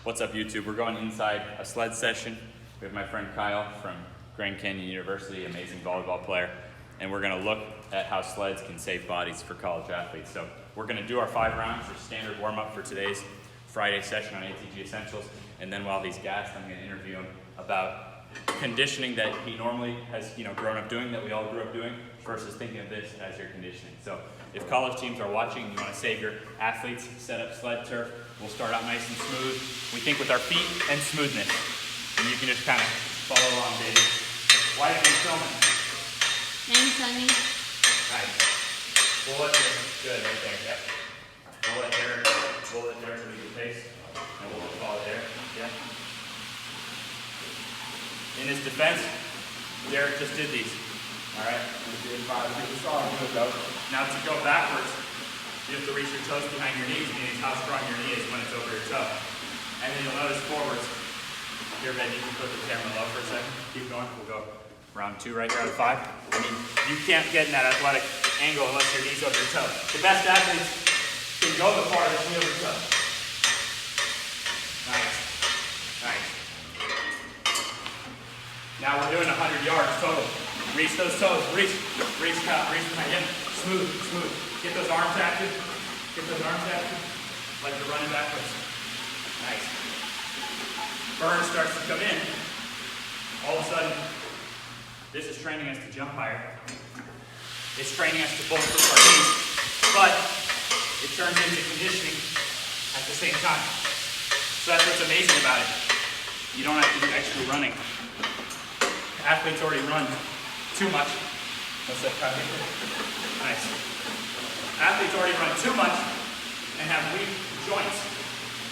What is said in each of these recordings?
What's up, YouTube? We're going inside a sled session. We have my friend Kyle from Grand Canyon University, amazing volleyball player, and we're gonna look at how sleds can save bodies for college athletes. So we're gonna do our 5 rounds, your standard warm-up for today's Friday session on ATG Essentials, and then while he's gassed, I'm gonna interview him about conditioning that he normally has grown up doing, that we all grew up doing, versus thinking of this as your conditioning. So if college teams are watching and you want to save your athletes, set up sled turf. We'll start out nice and smooth. We think with our feet and smoothness. And you can just kind of follow along, baby. Why are you filming? Thanks, honey. Nice. We'll let there. Good, right there. Yep. We'll let there to lead the pace. And we'll follow there. Yeah. In his defense, Derek just did these. All right? Now to go backwards, you have to reach your toes behind your knees, meaning how strong your knee is when it's over your toe. And then you'll notice forwards. Here, Ben, you can put the camera low for a second. Keep going. We'll go round 2 right here out of 5. I mean, you can't get in that athletic angle unless your knee's over your toe. The best athletes can go the farthest knee over your toe. Nice. Nice. Now we're doing 100 yards total. Reach those toes, reach behind him. Smooth. Get those arms active. Like you're running backwards. Nice. Burn starts to come in. All of a sudden, this is training us to jump higher. It's training us to bulletproof our knees, but it turns into conditioning at the same time. So that's what's amazing about it. You don't have to do extra running. Athletes already run too much. What's that kind of? Nice. Athletes already run too much and have weak joints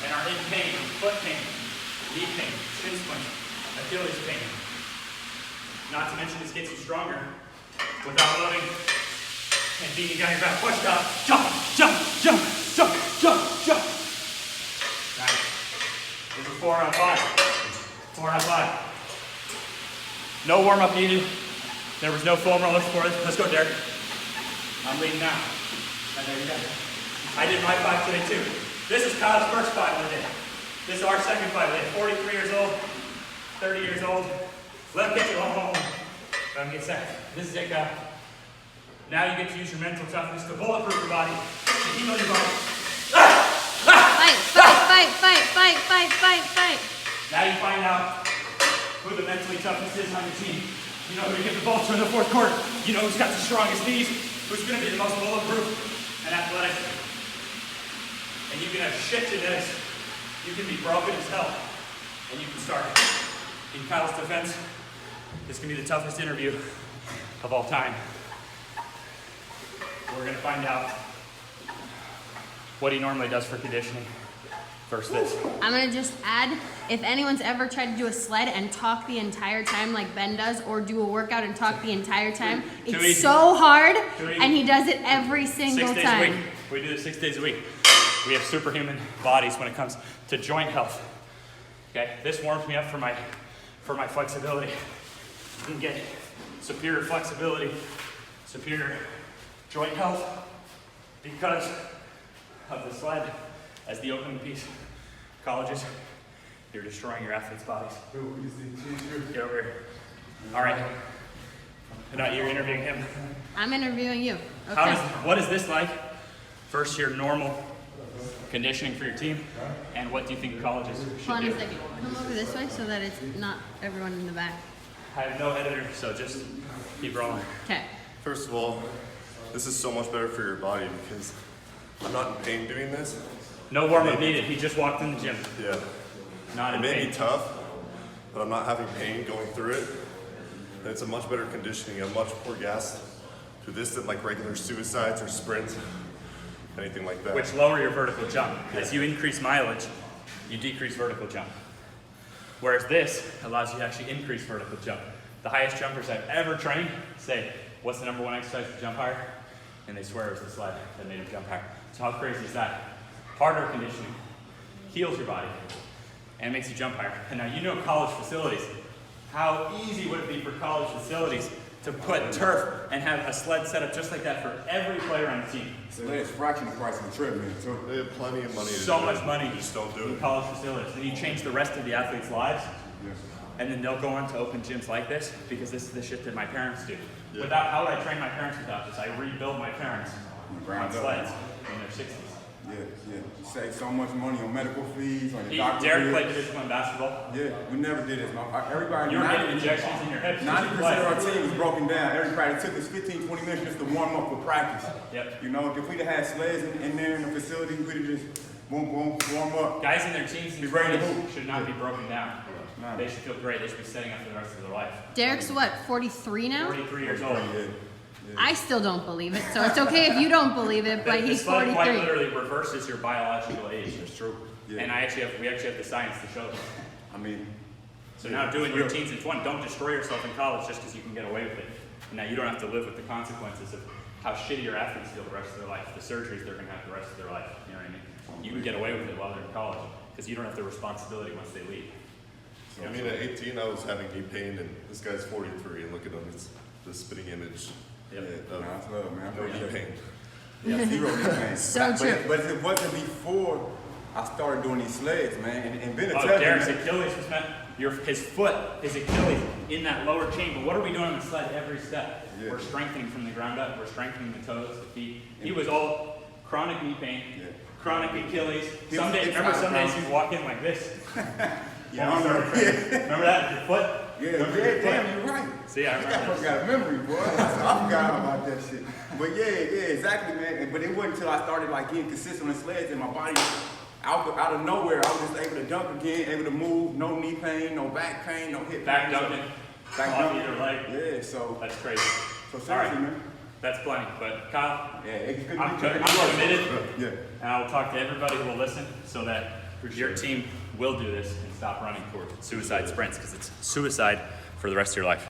and are in pain, foot pain, knee pain, shin splint, Achilles pain. Not to mention this gets you stronger without loading and beating down your back. Push down, jump. Nice. This is 4 out of 5. 4 out of 5. No warm-up needed. There was no foam rollers for it. Let's go, Derek. I'm leading now. And there you go. I did my 5 today too. This is Kyle's first 5 of the day. This is our second 5 of the day. 43 years old, 30 years old. Let him get you home. Let him get set. This is it, Kyle. Now you get to use your mental toughness to bulletproof your body, to heal your body. Fight. Now you find out who the mentally toughest is on your team. You know who to get the ball to in the 4th quarter. You know who's got the strongest knees, who's going to be the most bulletproof and athletic. And you can have shit genetics. You can be broken as hell. And you can start. In Kyle's defense, this can be the toughest interview of all time. We're going to find out what he normally does for conditioning versus this. I'm gonna just add, if anyone's ever tried to do a sled and talk the entire time like Ben does, or do a workout and talk the entire time, it's so hard, and he does it every single 6 days time. a week. We do this 6 days a week. We have superhuman bodies when it comes to joint health. Okay, this warms me up for my flexibility. You can get superior flexibility, superior joint health because of the sled as the opening piece. Colleges, you're destroying your athletes' bodies. Get over here. All right. Now you're interviewing him. I'm interviewing you. Okay. What is this like versus your normal conditioning for your team? And what do you think colleges should Hold on do? a second. Come over this way so that it's not everyone in the back. I have no editor, so just keep rolling. Okay. First of all, this is so much better for your body because I'm not in pain doing this. No warm-up needed. He just walked in the gym. Yeah. Not It in may pain. be tough, but I'm not having pain going through it. And it's a much better conditioning. I'm much more gassed through this than like regular suicides or sprints, anything like that. Which lower your vertical jump. As you increase mileage, you decrease vertical jump. Whereas this allows you to actually increase vertical jump. The highest jumpers I've ever trained say, what's the number 1 exercise to jump higher? And they swear it was the sled that made them jump higher. So how crazy is that? Harder conditioning heals your body and makes you jump higher. And now you know college facilities. How easy would it be for college facilities to put turf and have a sled set up just like that for every player on the team. Sled is fraction the price of the treadmill, too. They have plenty of money to So do much it. money You just don't do in it. college facilities. Then you change the rest of the athletes' lives, Yes. and then they'll go on to open gyms like this because this is the shit that my parents do. Yeah. How would I train my parents without this? I rebuild my parents on Ground up. sleds in their 60s. Yeah, yeah. You save so much money on medical fees, on your He, doctor Derek bills. played Division I basketball. Yeah, we never did this. Everybody, You were getting injections in your hips. 90% of our team was broken down. Everybody took us 15, 20 minutes just to warm up for practice. Yep. You know, if we'd have had sleds in there in the facility, we'd have just boom, boom, warm up. Guys in their teens and Be ready to 20s hoop. should not be broken down. Nah. They should feel great. They should be setting up for the rest of their life. Derek's what, 43 now? 43 years old. Yeah. I still don't believe it, so it's okay if you don't believe it, but The he's sled quite 43. literally reverses your biological age. That's true. Yeah. And we actually have the science to show that. I mean, So now doing your teens and 20s, don't destroy yourself in college just because you can get away with it. Now you don't have to live with the consequences of how shitty your athletes feel the rest of their life, the surgeries they're going to have the rest of their life. You know what I mean? You can get away with it while they're in college because you don't have the responsibility once they leave. I mean, at 18, I was having knee pain, and this guy's 43, and look at him, it's the spitting image. Yep. Of nah, it's love, man. no knee pain. Yeah, zero knee pain. So true. But it wasn't before I started doing these sleds, man. And Ben Oh, tell me, Derek's man, Achilles was meant, his foot, his Achilles in that lower chain. But what are we doing on the sled every step? Yeah. We're strengthening from the ground up. We're strengthening the toes, the feet. He was all chronic knee pain, Yeah. chronic Achilles. Some Hips days, remember some days out, you'd walk in like this. Yeah, While we I know. started training. Remember that? Your foot? Damn, you're right. See, I This guy remember fucking this. got a memory, boy. I forgot about that shit. But yeah, exactly, man. But it wasn't until I started like getting consistent on sleds and my body, out of nowhere, I was just able to dunk again, able to move, no knee pain, no back pain, no hip Back pain. So- dunking, Back off dunking. either leg. Yeah, so That's crazy. seriously, All right. man. That's plenty. But Kyle, Yeah, it's good. I'm committed. Yeah. And I will talk to everybody who will listen so that your team will do this and stop running towards suicide sprints because it's suicide for the rest of your life.